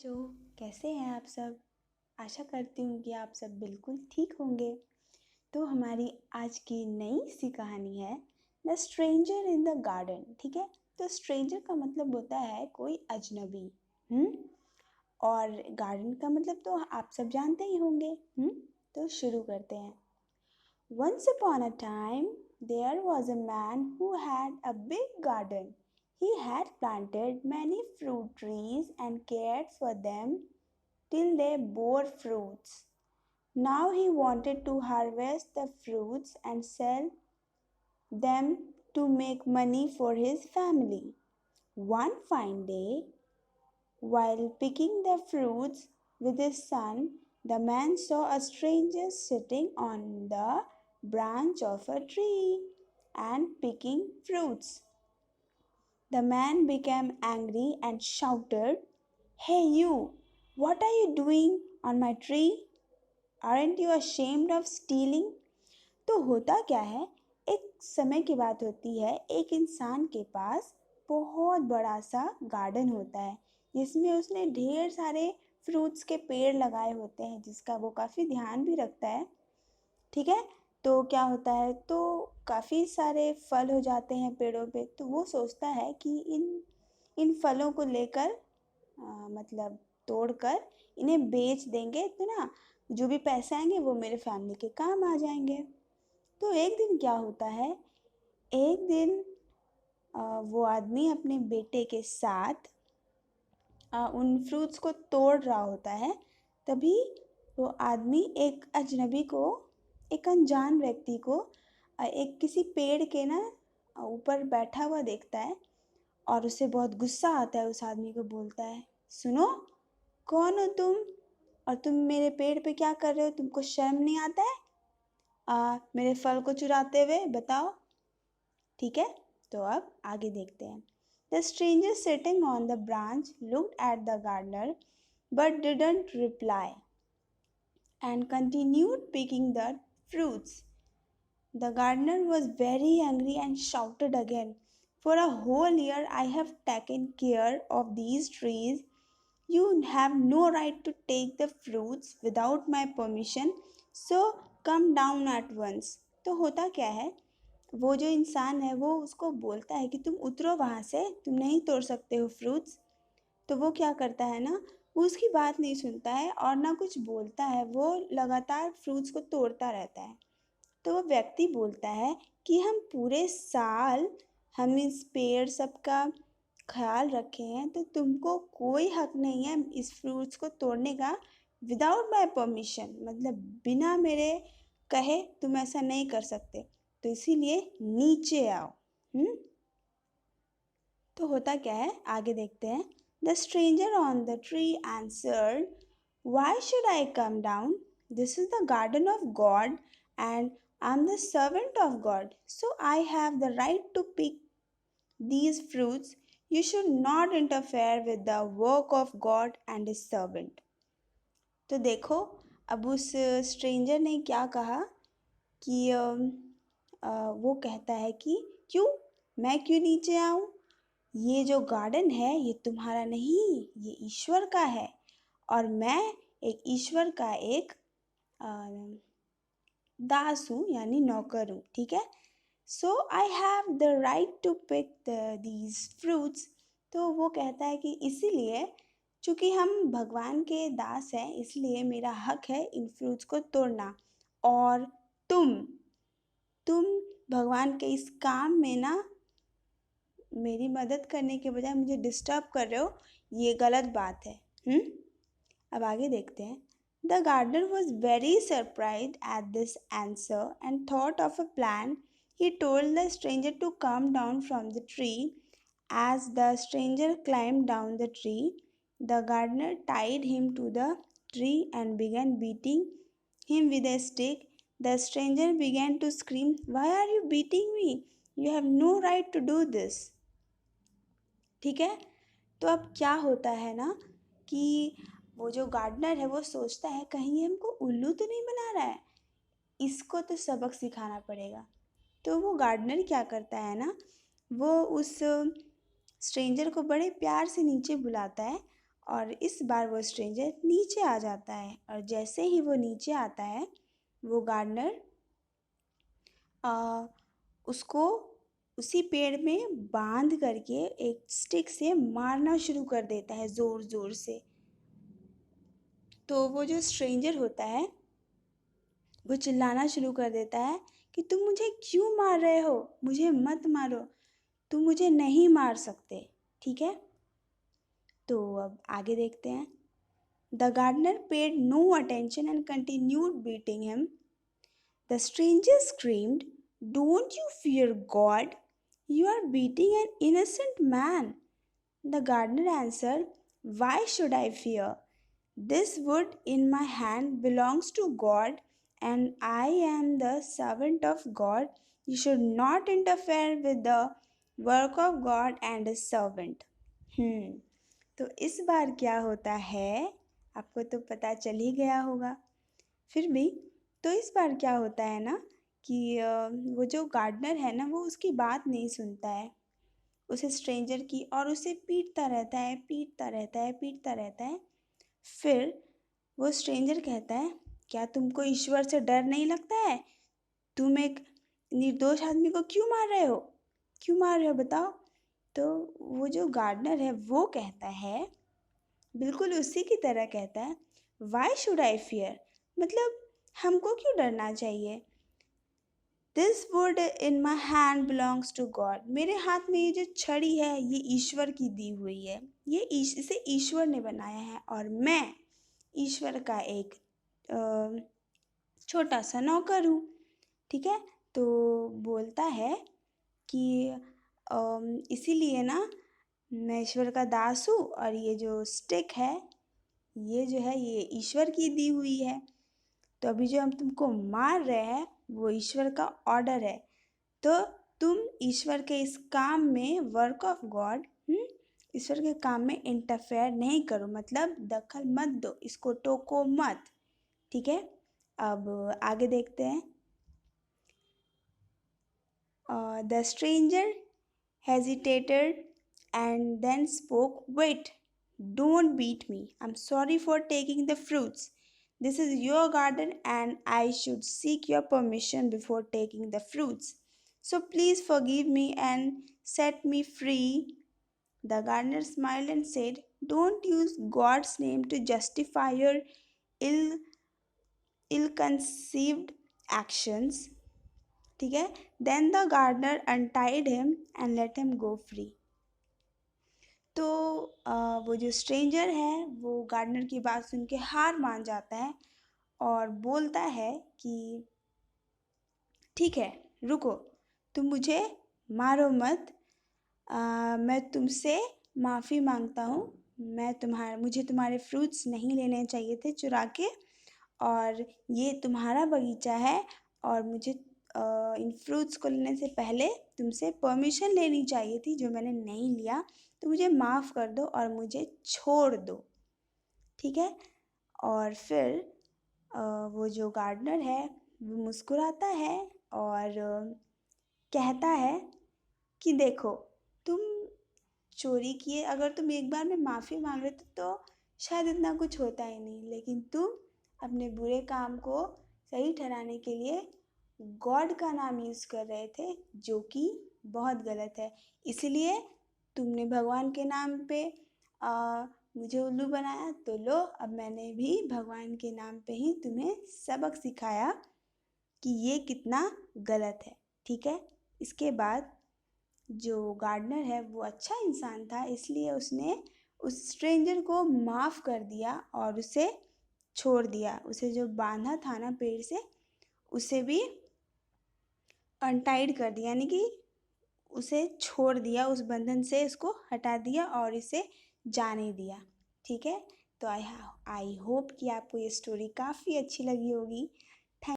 बच्चों, कैसे हैं आप सब। आशा करती हूँ कि आप सब बिल्कुल ठीक होंगे। तो हमारी आज की नई सी कहानी है the stranger in the garden. ठीक है, तो स्ट्रेंजर का मतलब होता है कोई अजनबी। और गार्डन का मतलब तो आप सब जानते ही होंगे। तो शुरू करते हैं। Once upon a time, there was a man who had a big garden. He had planted many fruit trees and cared for them till they bore fruits. Now he wanted to harvest the fruits and sell them to make money for his family. One fine day, while picking the fruits with his son, the man saw a stranger sitting on the branch of a tree and picking fruits. The man became angry and shouted, "Hey, you! What are you doing on my tree? Aren't you ashamed of stealing?" तो होता क्या है, एक समय की बात होती है, एक इंसान के पास बहुत बड़ा सा गार्डन होता है जिसमें उसने ढेर सारे फ्रूट्स के पेड़ लगाए होते हैं जिसका वो काफ़ी ध्यान भी रखता है। ठीक है, तो क्या होता है, तो काफ़ी सारे फल हो जाते हैं पेड़ों पे। तो वो सोचता है कि इन इन फलों को लेकर मतलब तोड़कर इन्हें बेच देंगे तो ना जो भी पैसे आएंगे वो मेरे फैमिली के काम आ जाएंगे। तो एक दिन क्या होता है, एक दिन वो आदमी अपने बेटे के साथ उन फ्रूट्स को तोड़ रहा होता है। तभी वो आदमी एक अजनबी को, एक अनजान व्यक्ति को एक किसी पेड़ के ना ऊपर बैठा हुआ देखता है और उसे बहुत गुस्सा आता है। उस आदमी को बोलता है, सुनो, कौन हो तुम और तुम मेरे पेड़ पे क्या कर रहे हो? तुमको शर्म नहीं आता है मेरे फल को चुराते हुए? बताओ। ठीक है, तो अब आगे देखते हैं। The stranger sitting on the branch looked at the gardener but didn't reply and continued picking the fruits. The gardener was very angry and shouted again, "For a whole year I have taken care of these trees. You have no right to take the fruits without my permission, so come down at once." तो होता क्या है, वो जो इंसान है वो उसको बोलता है कि तुम उतरो वहाँ से, तुम नहीं तोड़ सकते हो फ्रूट्स। तो वो क्या करता है ना, वो उसकी बात नहीं सुनता है और ना कुछ बोलता है, वो लगातार फ्रूट्स को तोड़ता रहता है। तो वो व्यक्ति बोलता है कि हम पूरे साल हम इस पेड़ सब का ख्याल रखे हैं, तो तुमको कोई हक नहीं है इस फ्रूट्स को तोड़ने का विदाउट माई परमिशन, मतलब बिना मेरे कहे तुम ऐसा नहीं कर सकते, तो इसीलिए नीचे आओ। तो होता क्या है, आगे देखते हैं। The stranger on the tree answered, "Why should I come down? This is the garden of God and I'm the servant of God, so I have the right to pick these fruits. You should not interfere with the work of God and his servant." तो देखो, अब उस stranger ने क्या कहा कि वो कहता है कि क्यों, मैं क्यों नीचे आऊँ? ये जो गार्डन है ये तुम्हारा नहीं, ये ईश्वर का है और मैं एक ईश्वर का एक दास हूँ, यानी नौकर हूँ। ठीक है, so I have the right to pick these fruits. तो वो कहता है कि इसीलिए, चूँकि हम भगवान के दास हैं, इसलिए मेरा हक है इन फ्रूट्स को तोड़ना। और तुम भगवान के इस काम में ना मेरी मदद करने के बजाय मुझे डिस्टर्ब कर रहे हो, ये गलत बात है। अब आगे देखते हैं। The gardener was very surprise at this answer and thought of a plan. He told the stranger to come down from the tree. As the stranger climbed down the tree, the gardener tied him to the tree and began beating him with a stick. The stranger began to scream, "Why are you beating me? You have no right to do this." ठीक है, तो अब क्या होता है ना कि वो जो गार्डनर है वो सोचता है कहीं ये हमको उल्लू तो नहीं बना रहा है, इसको तो सबक सिखाना पड़ेगा। तो वो गार्डनर क्या करता है ना, वो उस स्ट्रेंजर को बड़े प्यार से नीचे बुलाता है और इस बार वो स्ट्रेंजर नीचे आ जाता है और जैसे ही वो नीचे आता है वो गार्डनर उसको उसी पेड़ में बांध करके एक स्टिक से मारना शुरू कर देता है ज़ोर ज़ोर से। तो वो जो स्ट्रेंजर होता है वो चिल्लाना शुरू कर देता है कि तुम मुझे क्यों मार रहे हो, मुझे मत मारो, तुम मुझे नहीं मार सकते, ठीक है। तो अब आगे देखते हैं। The gardener paid no attention and continued beating him. The stranger screamed, "Don't you fear God? You are beating an innocent man." The gardener answered, "Why should I fear? This wood in my hand belongs to God, and I am the servant of God. You should not interfere with the work of God and His servant." तो इस बार क्या होता है आपको तो पता चल ही गया होगा, फिर भी तो इस बार क्या होता है ना कि वो जो गार्डनर है ना वो उसकी बात नहीं सुनता है, उसे स्ट्रेंजर की, और उसे पीटता रहता है, पीटता रहता है, पीटता रहता है। फिर वो स्ट्रेंजर कहता है, क्या तुमको ईश्वर से डर नहीं लगता है? तुम एक निर्दोष आदमी को क्यों मार रहे हो, क्यों मार रहे हो बताओ? तो वो जो गार्डनर है वो कहता है, बिल्कुल उसी की तरह कहता है, वाई शुड आई फियर, मतलब हमको क्यों डरना चाहिए। This wood in my hand belongs to God, मेरे हाथ में ये जो छड़ी है ये ईश्वर की दी हुई है, ये इसे ईश्वर ने बनाया है और मैं ईश्वर का एक छोटा सा नौकर हूँ, ठीक है। तो बोलता है कि इसीलिए ना मैं ईश्वर का दास हूँ और ये जो स्टिक है ये जो है ये ईश्वर की दी हुई है। तो अभी जो हम तुमको मार रहे हैं वो ईश्वर का ऑर्डर है, तो तुम ईश्वर के इस काम में, वर्क ऑफ गॉड, ईश्वर के काम में इंटरफेयर नहीं करो, मतलब दखल मत दो, इसको टोको मत, ठीक है। अब आगे देखते हैं। The stranger hesitated and then spoke, "Wait, don't beat me. I'm sorry for taking the fruits. This is your garden and I should seek your permission before taking the fruits. So please forgive me and set me free." The gardener smiled and said, "Don't use God's name to justify your ill ill-conceived actions." ठीक है। Then the gardener untied him and let him go free. तो वो जो stranger है वो gardener की बात सुन के हार मान जाता है और बोलता है कि ठीक है, रुको, तुम मुझे मारो मत, मैं तुमसे माफ़ी मांगता हूँ, मुझे तुम्हारे फ्रूट्स नहीं लेने चाहिए थे चुरा के, और ये तुम्हारा बगीचा है और मुझे इन फ्रूट्स को लेने से पहले तुमसे परमिशन लेनी चाहिए थी जो मैंने नहीं लिया, तो मुझे माफ़ कर दो और मुझे छोड़ दो, ठीक है। और फिर वो जो गार्डनर है वो मुस्कुराता है और कहता है कि देखो, तुम चोरी किए, अगर तुम एक बार में माफ़ी मांग लेते तो शायद इतना कुछ होता ही नहीं, लेकिन तुम अपने बुरे काम को सही ठहराने के लिए गॉड का नाम यूज़ कर रहे थे, जो कि बहुत गलत है। इसलिए तुमने भगवान के नाम पे मुझे उल्लू बनाया, तो लो, अब मैंने भी भगवान के नाम पे ही तुम्हें सबक सिखाया कि ये कितना गलत है, ठीक है। इसके बाद जो गार्डनर है वो अच्छा इंसान था, इसलिए उसने उस स्ट्रेंजर को माफ़ कर दिया और उसे छोड़ दिया, उसे जो बांधा था ना पेड़ से उसे भी अनटाइड कर दिया, यानी कि उसे छोड़ दिया, उस बंधन से इसको हटा दिया और इसे जाने दिया, ठीक है। तो आई होप कि आपको ये स्टोरी काफ़ी अच्छी लगी होगी।